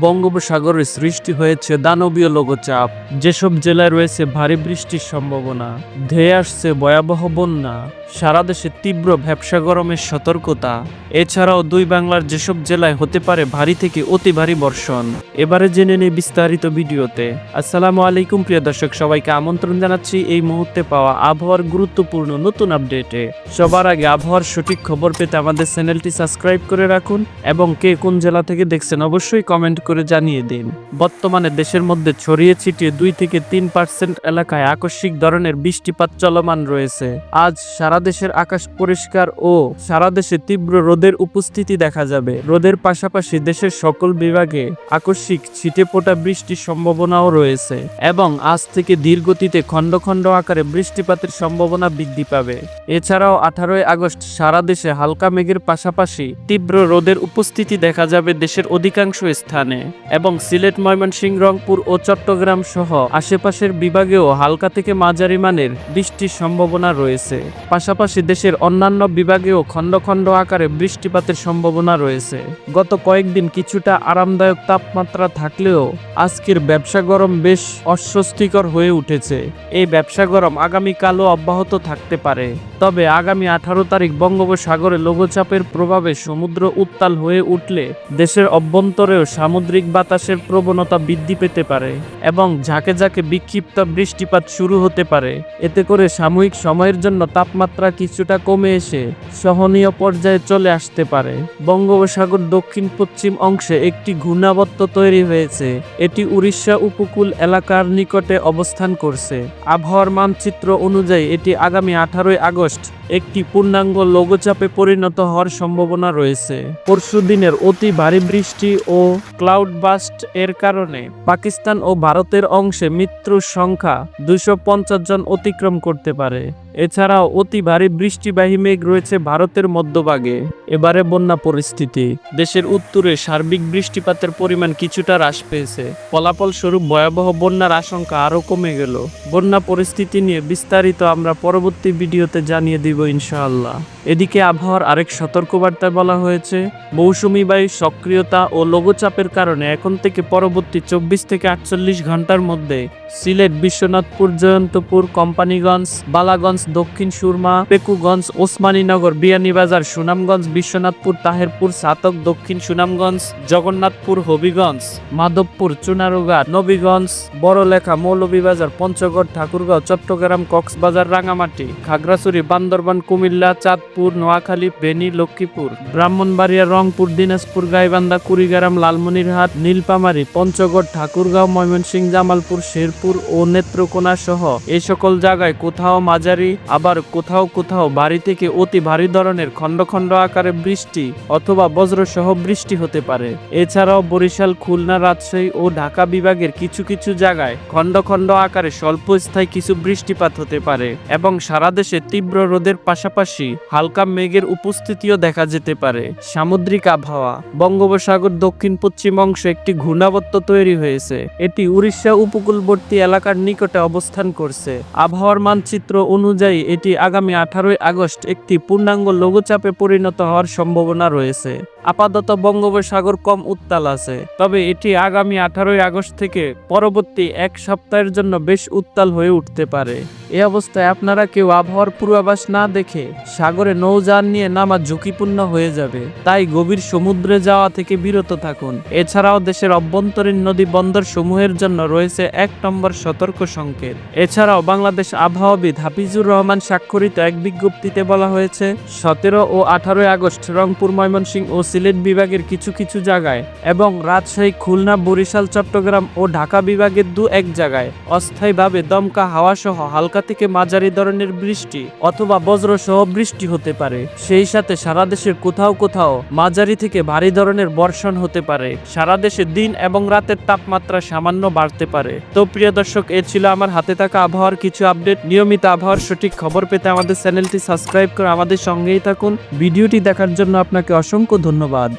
বঙ্গোপসাগরে সৃষ্টি হয়েছে দানবীয় লঘুচাপ। যেসব জেলায় রয়েছে ভারী বৃষ্টির সম্ভাবনা, ধেয়ে আসছে ভয়াবহ বন্যা, সারা দেশে তীব্র ভ্যাপসা গরমের সতর্কতা। এছাড়াও দুই বাংলার যেসব জেলায় হতে পারে ভারী থেকে অতি ভারী বর্ষণ। এবারে জেনে নেই বিস্তারিত ভিডিওতে। আসসালামু আলাইকুম প্রিয় দর্শক, সবাইকে আমন্ত্রণ জানাচ্ছি এই মুহূর্তে পাওয়া আবহাওয়ার গুরুত্বপূর্ণ নতুন আপডেটে। সবার আগে আবহাওয়ার সঠিক খবর পেতে আমাদের চ্যানেলটি সাবস্ক্রাইব করে রাখুন এবং কে কোন জেলা থেকে দেখছেন অবশ্যই কমেন্ট করে জানিয়ে দিন। বর্তমানে দেশের মধ্যে ছড়িয়ে ছিটিয়ে 2 থেকে 3% এলাকায় আকস্মিক ধরনের বৃষ্টিপাত চলমান রয়েছে। আজ সারা দেশের আকাশ পরিষ্কার ও সারা দেশে তীব্র রোদের উপস্থিতি দেখা যাবে। রোদের পাশাপাশি দেশের সকল বিভাগে আকস্মিক ছিটেফোঁটা বৃষ্টির সম্ভাবনাও রয়েছে এবং আজ থেকে ধীর গতিতে খণ্ড খণ্ড আকারে বৃষ্টিপাতের সম্ভাবনা বৃদ্ধি পাবে। এছাড়াও 18 আগস্ট সারা দেশে হালকা মেঘের পাশাপাশি তীব্র রোদের উপস্থিতি দেখা যাবে দেশের অধিকাংশ স্থানে এবং সিলেট, ময়মনসিংহ, রংপুর ও চট্টগ্রাম সহ আশেপাশের বিভাগেও হালকা থেকে মাঝারি মানের বৃষ্টির সম্ভাবনা রয়েছে। পাশাপাশি দেশের অন্যান্য বিভাগেও খণ্ড খণ্ড আকারে বৃষ্টিপাতের সম্ভাবনা রয়েছে। গত কয়েকদিন কিছুটা আরামদায়ক তাপমাত্রা থাকলেও আজকের ব্যবসা গরম বেশ অস্বস্তিকর হয়ে উঠেছে। এই ব্যবসা গরম আগামীকালও অব্যাহত থাকতে পারে। তবে আগামী 18 তারিখ বঙ্গোপসাগরে লঘুচাপের প্রভাবে সমুদ্র উত্তাল হয়ে উঠলে দেশের অভ্যন্তরেও সামুদ্রিক বাতাসের প্রবণতা বৃদ্ধি পেতে পারে এবং ঝাঁকে ঝাঁকে বিক্ষিপ্ত বৃষ্টিপাত শুরু হতে পারে। এতে করে সাময়িক সময়ের জন্য তাপমাত্রা কিছুটা কমে এসে সহনীয় পর্যায়ে চলে আসতে পারে। বঙ্গোপসাগর দক্ষিণ পশ্চিম অংশে একটি ঘূর্ণাবর্ত তৈরি হয়েছে। এটি উড়িষ্যা উপকূল এলাকার নিকটে অবস্থান করছে। আবহাওয়ার মানচিত্র অনুযায়ী এটি আগামী 18 আগস্ট একটি পূর্ণাঙ্গ লঘুচাপে পরিণত হওয়ার সম্ভাবনা রয়েছে। পরশুদিনের অতি ভারী বৃষ্টি ও ক্লাউড বাস্ট এর কারণে পাকিস্তান ও ভারতের অংশে মৃত্যুর সংখ্যা 250 জন অতিক্রম করতে পারে। এছাড়াও অতি ভারী বৃষ্টিবাহী মেঘ রয়েছে ভারতের মধ্যভাগে। এবারে বন্যা পরিস্থিতি। দেশের উত্তরে সার্বিক বৃষ্টিপাতের পরিমাণ কিছুটা হ্রাস পেয়েছে। ফলাফল স্বরূপ ভয়াবহ বন্যার আশঙ্কা আরও কমে গেল। বন্যা পরিস্থিতি নিয়ে বিস্তারিত আমরা পরবর্তী ভিডিওতে জানিয়ে দিব ইনশাআল্লাহ। এদিকে আবহাওয়ার আরেক সতর্কবার্তায় বলা হয়েছে, মৌসুমী বায়ুর সক্রিয়তা ও লঘুচাপের কারণে এখন থেকে পরবর্তী 24 থেকে 48 ঘন্টার মধ্যে সিলেট, বিশ্বনাথপুর, জয়ন্তপুর, কোম্পানিগঞ্জ, বালাগঞ্জ, দক্ষিণ সুরমা, পেকুগঞ্জ, ওসমানীনগর, বিয়ানীবাজার, সুনামগঞ্জ, বিশ্বনাথপুর, তাহেরপুর, ছাতক, দক্ষিণ সুনামগঞ্জ, জগন্নাথপুর, হবিগঞ্জ, মাধবপুর, চুনারুঘাট, নবীগঞ্জ, বড়লেখা, মৌলভীবাজার, পঞ্চগড়, ঠাকুরগাঁও, চট্টগ্রাম, কক্সবাজার, রাঙামাটি, খাগড়াছড়ি, বান্দরবান, কুমিল্লা, চাঁদপুর, নোয়াখালী, ফেনী, লক্ষ্মীপুর, ব্রাহ্মণবাড়িয়া, রংপুর, দিনাজপুর, গাইবান্ধা, কুড়িগ্রাম, লালমনিরহাট, নীলফামারী, পঞ্চগড়, ঠাকুরগাঁও, ময়মনসিংহ, জামালপুর, শেরপুর ও নেত্রকোনা সহ এই সকল জায়গায় কোথাও মাঝারি আবার কোথাও কোথাও ভারী থেকে অতি ভারী ধরনের খণ্ড খণ্ড আকারে বৃষ্টি অথবা বজ্রসহ বৃষ্টি হতে পারে। এছাড়াও বরিশাল, খুলনা, রাজশাহী ও ঢাকা বিভাগের কিছু কিছু জায়গায় খণ্ড খণ্ড আকারে স্বল্পস্থায়ী কিছু বৃষ্টিপাত হতে পারে এবং সারা দেশে তীব্র রোদের পাশাপাশি হালকা মেঘের উপস্থিতিও দেখা যেতে পারে। সামুদ্রিক আবহাওয়া। বঙ্গোপসাগর দক্ষিণ পশ্চিম অংশে একটি ঘূর্ণাবর্ত তৈরি হয়েছে। এটি উড়িষ্যা উপকূলবর্তী এলাকার নিকটে অবস্থান করছে। আবহাওয়ার মানচিত্র অনুযায়ী এটি আগামী 18 আগস্ট একটি পূর্ণাঙ্গ লঘুচাপে পরিণত হওয়ার সম্ভাবনা রয়েছে। আপাতত বঙ্গোপসাগর কম উত্তাল আছে, তবে এটি আগামী 18 আগস্ট থেকে পরবর্তী এক সপ্তাহের জন্য বেশ উত্তাল হয়ে উঠতে পারে। এই অবস্থায় আপনারা কেউ আবহাওয়ার পূর্বাভাস না দেখে সাগরে নৌযান নিয়ে নামা ঝুঁকিপূর্ণ হয়ে যাবে। তাই গভীর সমুদ্রে যাওয়া থেকে বিরত থাকুন। এছাড়াও দেশের অভ্যন্তরীণ নদী বন্দর সমূহের জন্য রয়েছে 1 নম্বর সতর্ক সংকেত। এছাড়াও বাংলাদেশ আবহাওয়াবিদ হাফিজুর রহমান স্বাক্ষরিত এক বিজ্ঞপ্তিতে বলা হয়েছে, 17 ও 18 আগস্ট রংপুর, ময়মনসিংহ ও সিলেট বিভাগের কিছু কিছু জায়গায় এবং রাজশাহী, খুলনা, বরিশাল, চট্টগ্রাম ও ঢাকা বিভাগের 2-1 জায়গায় অস্থায়ীভাবে দমকা হাওয়া সহ হালকা থেকে মাঝারি ধরনের বৃষ্টি অথবা বজ্রসহ বৃষ্টি হতে পারে। সেই সাথে সারা দেশের কোথাও কোথাও মাঝারি থেকে ভারী ধরনের বর্ষণ হতে পারে। সারা দেশে দিন এবং রাতের তাপমাত্রা সামান্য বাড়তে পারে। তো প্রিয় দর্শক, এ ছিল আমার হাতে থাকা আবহাওয়ার কিছু আপডেট। নিয়মিত আবহাওয়ার সঠিক খবর পেতে আমাদের চ্যানেলটি সাবস্ক্রাইব করে আমাদের সঙ্গেই থাকুন। ভিডিওটি দেখার জন্য আপনাকে অসংখ্য ধন্যবাদ।